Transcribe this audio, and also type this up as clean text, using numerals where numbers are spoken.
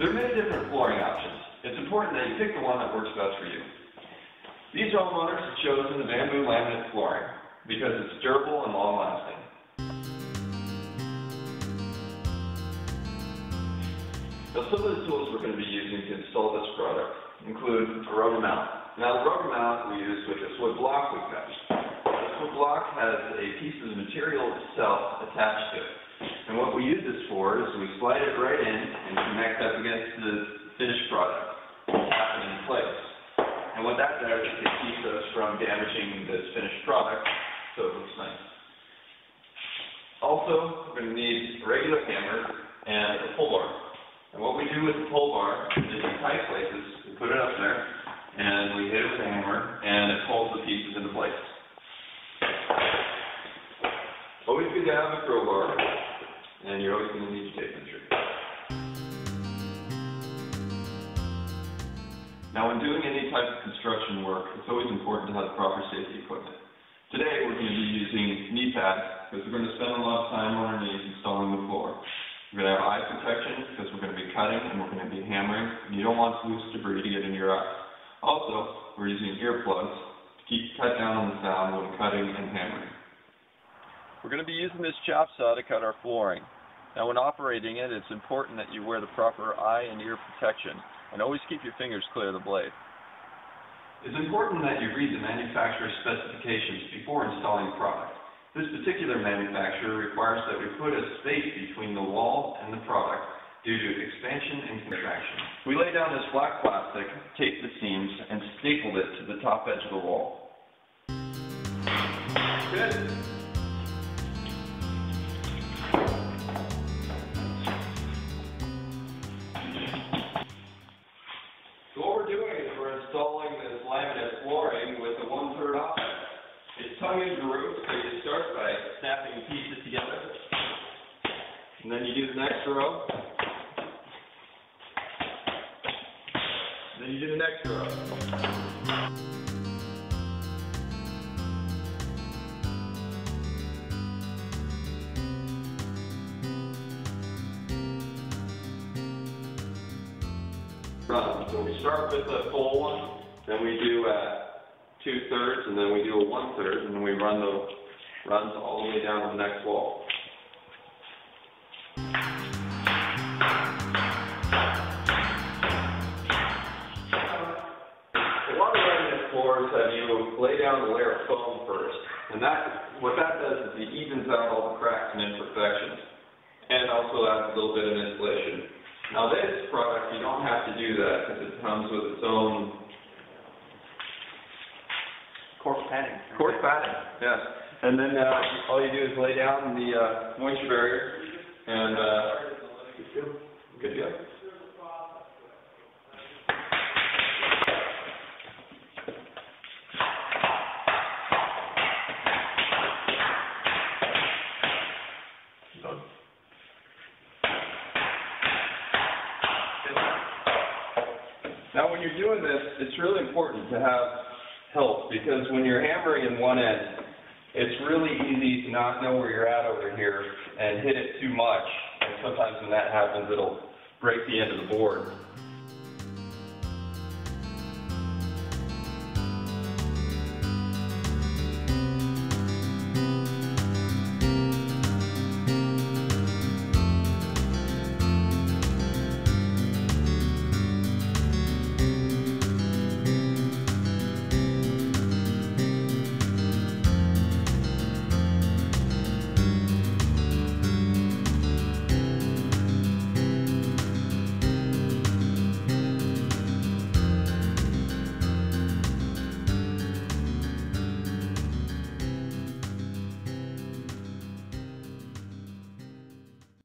There are many different flooring options. It's important that you pick the one that works best for you. These homeowners have chosen the bamboo laminate flooring because it's durable and long-lasting. Now, some of the tools we're going to be using to install this product include a rubber mount. Now, the rubber mount we use with this wood block we cut. This wood block has a piece of the material itself attached to it. And what we use this for is we slide it right in and connect up against the finished product and tap it in place. And what that does is it keeps us from damaging this finished product so it looks nice. Also, we're going to need a regular hammer and a pull bar. And what we do with the pull bar is in tight places, we put it up there and we hit it with a hammer and it pulls the pieces into place. Always good to have a crowbar, and you're always going to need your tape measure. Now, when doing any type of construction work, it's always important to have proper safety equipment. Today, we're going to be using knee pads because we're going to spend a lot of time on our knees installing the floor. We're going to have eye protection because we're going to be cutting and we're going to be hammering, and you don't want loose debris to get into your eyes. Also, we're using earplugs to cut down on the sound when cutting and hammering. We're going to be using this chop saw to cut our flooring. Now, when operating it, it's important that you wear the proper eye and ear protection, and always keep your fingers clear of the blade. It's important that you read the manufacturer's specifications before installing the product. This particular manufacturer requires that we put a space between the wall and the product due to expansion and contraction. We lay down this black plastic, taped the seams, and stapled it to the top edge of the wall. Good. So what we're doing is we're installing this laminate flooring with a 1/3 option. It's tongue and groove, so you start by snapping pieces together, and then you do the next row, and then you do the next row. So we start with the full one, then we do 2/3, and then we do a 1/3, and then we run runs all the way down to the next wall. A lot of laminate floors have you lay down a layer of foam first, and what that does is it evens out all the cracks and imperfections, and also adds a little bit of insulation. Now this product, you don't have to do that because it comes with its own cork padding. Cork padding, yes. And then all you do is lay down the moisture barrier and good to go. Now when you're doing this, it's really important to have help, because when you're hammering in one end, it's really easy to not know where you're at over here and hit it too much, and sometimes when that happens, it'll break the end of the board.